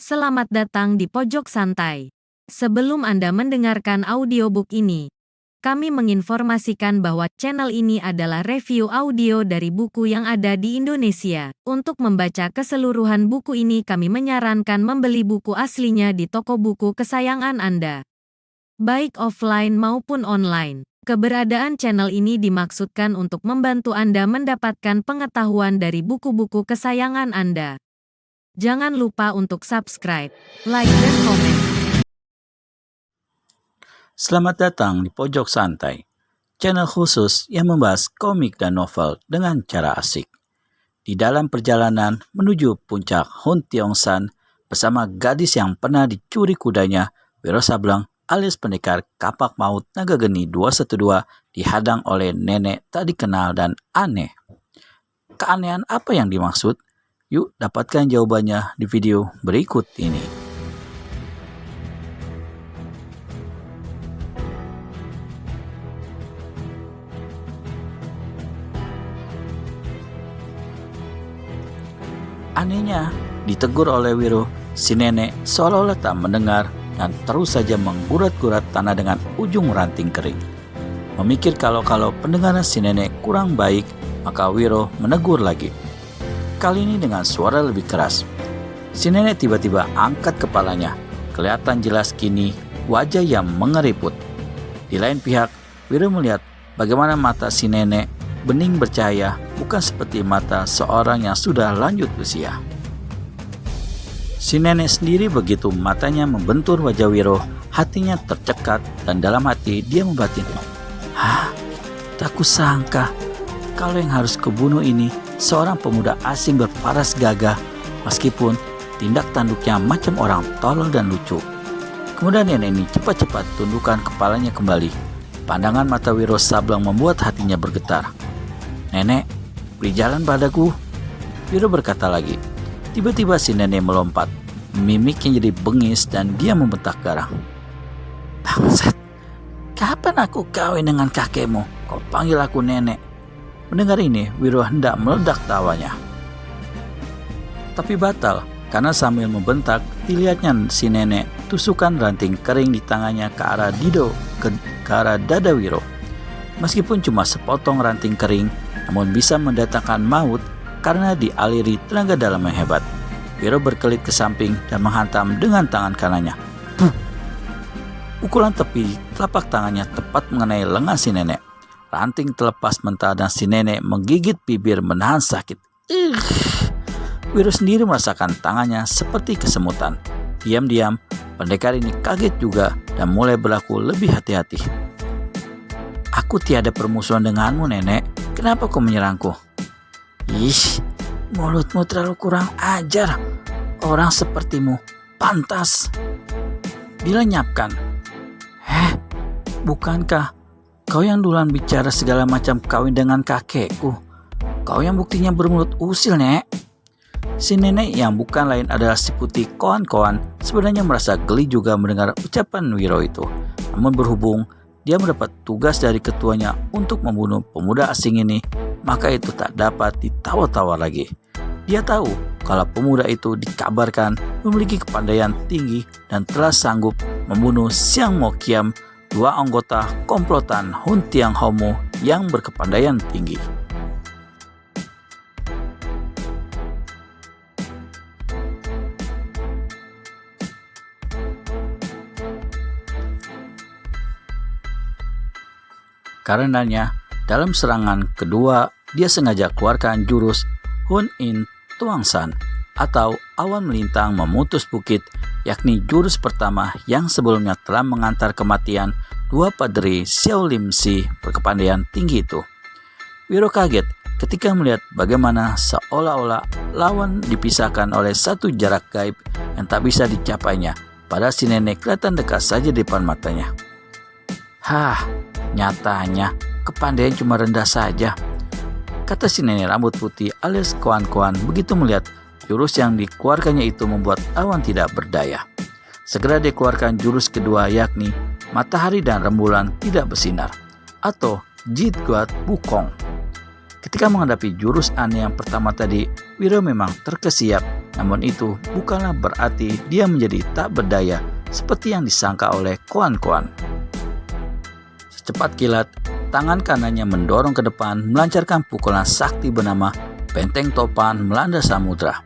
Selamat datang di Pojok Santai. Sebelum Anda mendengarkan audiobook ini, kami menginformasikan bahwa channel ini adalah review audio dari buku yang ada di Indonesia. Untuk membaca keseluruhan buku ini, kami menyarankan membeli buku aslinya di toko buku kesayangan Anda, baik offline maupun online. Keberadaan channel ini dimaksudkan untuk membantu Anda mendapatkan pengetahuan dari buku-buku kesayangan Anda. Jangan lupa untuk subscribe, like, dan komen. Selamat datang di Pojok Santai, channel khusus yang membahas komik dan novel dengan cara asik. Di dalam perjalanan menuju puncak Hun Tiong San bersama gadis yang pernah dicuri kudanya, Wiro Sableng alias pendekar kapak maut Naga Geni 212 dihadang oleh nenek tak dikenal dan aneh. Keanehan apa yang dimaksud? Yuk dapatkan jawabannya di video berikut ini. Anehnya, ditegur oleh Wiro, si nenek seolah-olah tak mendengar dan terus saja menggurat-gurat tanah dengan ujung ranting kering. Memikir kalau pendengaran si nenek kurang baik, maka Wiro menegur lagi. Kali ini dengan suara lebih keras. Si nenek tiba-tiba angkat kepalanya. Kelihatan jelas kini wajah yang mengeriput. Di lain pihak, Wiro melihat bagaimana mata si nenek bening bercahaya, bukan seperti mata seorang yang sudah lanjut usia. Si nenek sendiri begitu matanya membentur wajah Wiro, hatinya tercekat dan dalam hati dia membatin. Tak kusangka kalau yang harus kubunuh ini seorang pemuda asing berparas gagah, meskipun tindak tanduknya macam orang tolol dan lucu. Kemudian nenek ini cepat-cepat tundukkan kepalanya kembali. Pandangan mata Wiro Sableng membuat hatinya bergetar. "Nenek, beri jalan padaku," Wiro berkata lagi. Tiba-tiba si nenek melompat. Mimiknya jadi bengis dan dia membentak garang. "Bangsat, kapan aku kawin dengan kakekmu? Kau panggil aku nenek." Mendengar ini, Wiro hendak meledak tawanya. Tapi batal, karena sambil membentak, dilihatnya si nenek tusukan ranting kering di tangannya ke arah dada Wiro. Meskipun cuma sepotong ranting kering, namun bisa mendatangkan maut karena dialiri tenaga dalam yang hebat. Wiro berkelit ke samping dan menghantam dengan tangan kanannya. Pukulan tepi telapak tangannya tepat mengenai lengan si nenek. Ranting terlepas mentah dan si nenek menggigit bibir menahan sakit. Wiro sendiri merasakan tangannya seperti kesemutan. Diam-diam, pendekar ini kaget juga dan mulai berlaku lebih hati-hati. "Aku tiada permusuhan denganmu, nenek. Kenapa kau menyerangku?" "Ih, mulutmu terlalu kurang ajar. Orang sepertimu pantas dilenyapkan." Bukankah kau yang duluan bicara segala macam kawin dengan kakekku? Kau yang buktinya bermulut usil, Nek." Si nenek yang bukan lain adalah si putih Koan-Koan sebenarnya merasa geli juga mendengar ucapan Wiro itu. Namun berhubung dia mendapat tugas dari ketuanya untuk membunuh pemuda asing ini, maka itu tak dapat ditawar-tawar lagi. Dia tahu kalau pemuda itu dikabarkan memiliki kepandaian tinggi dan telah sanggup membunuh Siang Mo Kiam, dua anggota komplotan Hun Tiang Homo yang berkepandaian tinggi. Karenanya, dalam serangan kedua, dia sengaja keluarkan jurus Hun In Tuang San atau awan melintang memutus bukit, yakni jurus pertama yang sebelumnya telah mengantar kematian dua padri Xiao Lim Si berkepandaian tinggi itu. Wiro kaget ketika melihat bagaimana seolah-olah lawan dipisahkan oleh satu jarak gaib yang tak bisa dicapainya, padahal si nenek kelihatan dekat saja di depan matanya. Nyatanya kepandaian cuma rendah saja, kata si nenek rambut putih alias Koan-Koan begitu melihat jurus yang dikeluarkannya itu membuat awan tidak berdaya. Segera dikeluarkan jurus kedua, yakni matahari dan rembulan tidak bersinar atau Jit Guat Bukong. Ketika menghadapi jurus aneh yang pertama tadi, Wiro memang terkesiap Namun itu bukanlah berarti dia menjadi tak berdaya seperti yang disangka oleh Koan-Koan. Secepat kilat, tangan kanannya mendorong ke depan melancarkan pukulan sakti bernama Benteng Topan Melanda Samudra.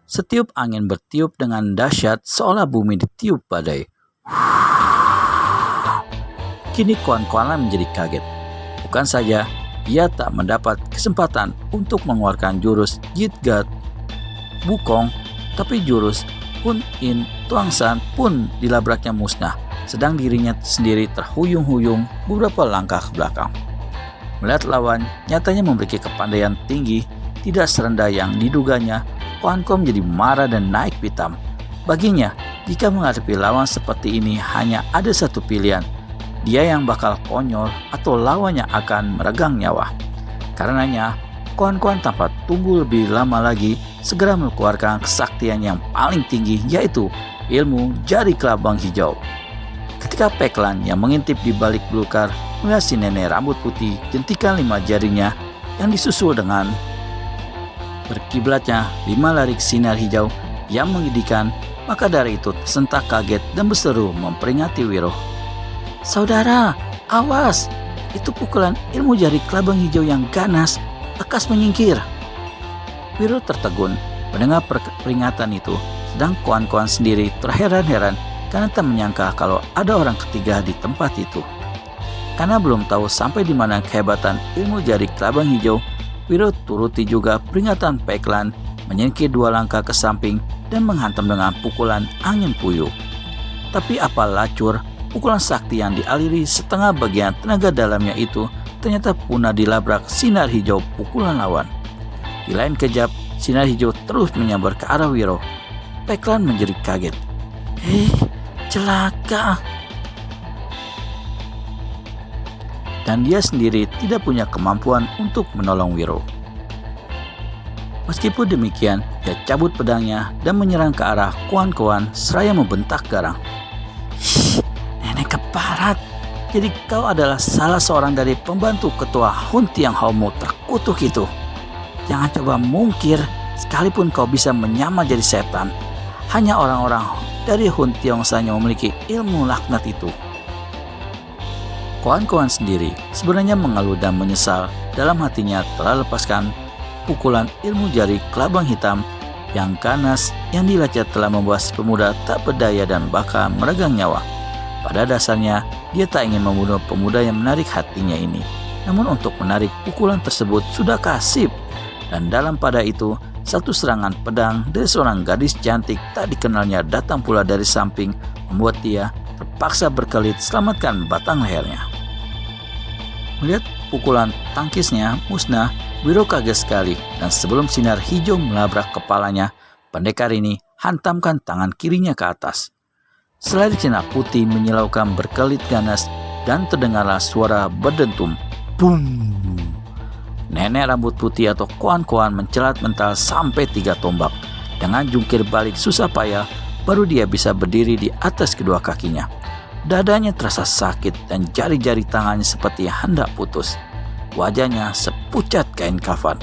Setiup angin bertiup dengan dahsyat seolah bumi ditiup badai. Kini Koan-Koan menjadi kaget. Bukan saja ia tak mendapat kesempatan untuk mengeluarkan jurus Jitgat Bukong, tapi jurus Hun In Tuangsan pun dilabraknya musnah, sedang dirinya sendiri terhuyung-huyung beberapa langkah ke belakang. Melihat lawan nyatanya memiliki kepandaian tinggi, tidak serendah yang diduganya, Koan-Koan menjadi marah dan naik pitam. Baginya, jika menghadapi lawan seperti ini hanya ada satu pilihan, dia yang bakal konyol atau lawannya akan meregang nyawa. Karenanya, Koan-Koan tanpa tunggu lebih lama lagi segera mengeluarkan kesaktian yang paling tinggi, yaitu ilmu jari kelabang hijau. Ketika Peklan yang mengintip di balik belukar melihat si nenek rambut putih jentikan 5 jarinya yang disusul dengan berkiblatnya 5 larik sinar hijau yang menggidikan, maka dari itu tersentak kaget dan berseru memperingati Wiro. "Saudara, awas! Itu pukulan ilmu jari kelabang hijau yang ganas, lekas menyingkir." Wiro tertegun mendengar peringatan itu, sedang Koan-Koan sendiri terheran-heran karena tak menyangka kalau ada orang ketiga di tempat itu. Karena belum tahu sampai di mana kehebatan ilmu jari kelabang hijau, Wiro turuti juga peringatan Peklan, menyingkir 2 langkah ke samping dan menghantam dengan pukulan angin puyuh. Tapi apa lacur, pukulan sakti yang dialiri setengah bagian tenaga dalamnya itu ternyata punah dilabrak sinar hijau pukulan lawan. Di lain kejap, sinar hijau terus menyambar ke arah Wiro. Peklan menjerit kaget. Celaka! Dan dia sendiri tidak punya kemampuan untuk menolong Wiro. Meskipun demikian, dia cabut pedangnya dan menyerang ke arah Koan-Koan seraya membentak garang. "Nenek keparat, jadi kau adalah salah seorang dari pembantu ketua Hun Tiang Houmu terkutuk itu. Jangan coba mungkir, sekalipun kau bisa menyamar jadi setan. Hanya orang-orang dari Hun Tiong San yang memiliki ilmu laknat itu." Koan-Koan sendiri sebenarnya mengeluh dan menyesal dalam hatinya telah lepaskan pukulan ilmu jari kelabang hitam yang ganas yang dilacak telah membuat si pemuda tak berdaya dan bakal meregang nyawa. Pada dasarnya, dia tak ingin membunuh pemuda yang menarik hatinya ini. Namun untuk menarik pukulan tersebut sudah kasib. Dan dalam pada itu, satu serangan pedang dari seorang gadis cantik tak dikenalnya datang pula dari samping, membuat dia terpaksa berkelit selamatkan batang lehernya. Melihat pukulan tangkisnya musnah, Wiro kaget sekali, dan sebelum sinar hijau melabrak kepalanya, pendekar ini hantamkan tangan kirinya ke atas. Selai celana putih menyilaukan berkelit ganas dan terdengarlah suara berdentum. Boom! Nenek rambut putih atau Koan-Koan mencelat mental sampai 3 tombak. Dengan jungkir balik susah payah, baru dia bisa berdiri di atas kedua kakinya. Dadanya terasa sakit dan jari-jari tangannya seperti hendak putus. Wajahnya sepucat kain kafan.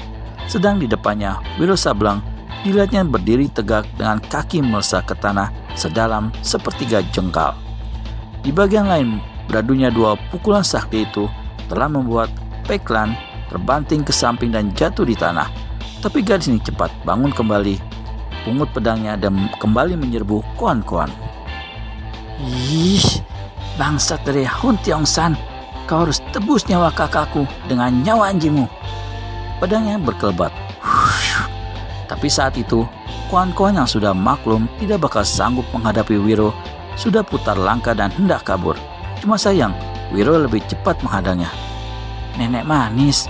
Sedang di depannya, Wiro Sableng dilihatnya berdiri tegak dengan kaki melesat ke tanah sedalam sepertiga jengkal. Di bagian lain, beradunya 2 pukulan sakti itu telah membuat Peklan terbanting ke samping dan jatuh di tanah. Tapi gadis ini cepat bangun kembali, pungut pedangnya dan kembali menyerbu Koan-Koan. "Ih, bangsat dari Hun Tiong San, kau harus tebus nyawa kakakku dengan nyawa anjingmu." Pedangnya berkelebat. Tapi saat itu, Koan-Koan yang sudah maklum tidak bakal sanggup menghadapi Wiro sudah putar langkah dan hendak kabur. Cuma sayang, Wiro lebih cepat menghadangnya. "Nenek manis,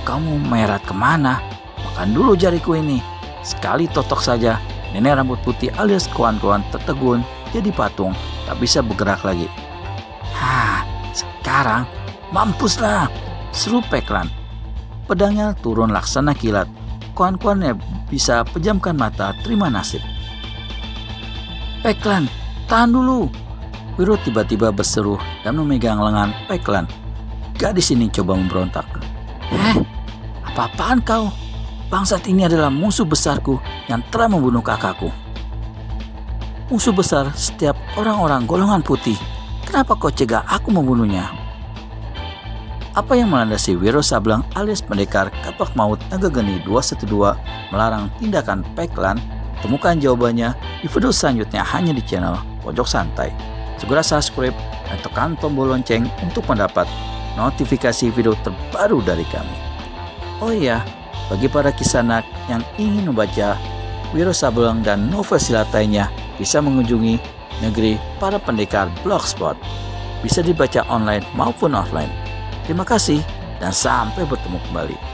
kamu merat kemana? Makan dulu jariku ini." Sekali totok saja, nenek rambut putih alias Koan-Koan tertegun jadi patung, tak bisa bergerak lagi. Sekarang mampuslah!" seru Peklan. Pedangnya turun laksana kilat. Koan-Koan bisa pejamkan mata terima nasib. "Peklan, tahan dulu!" Wiro tiba-tiba berseru dan memegang lengan Peklan. Gadis ini coba memberontak. "Apa-apaan kau? Bangsat ini adalah musuh besarku yang telah membunuh kakakku. Musuh besar setiap orang-orang golongan putih. Kenapa kau cegah aku membunuhnya? Apa yang melandasi Wiro Sableng alias pendekar Kapak Maut Naga Geni 212 melarang tindakan Peklan? Temukan jawabannya di video selanjutnya hanya di channel Pojok Santai. Segera subscribe dan tekan tombol lonceng untuk mendapat notifikasi video terbaru dari kami. Oh iya, bagi para kisanak yang ingin membaca Wiro Sableng dan novel silat lainnya bisa mengunjungi Negeri Para Pendekar Blogspot. Bisa dibaca online maupun offline. Terima kasih dan sampai bertemu kembali.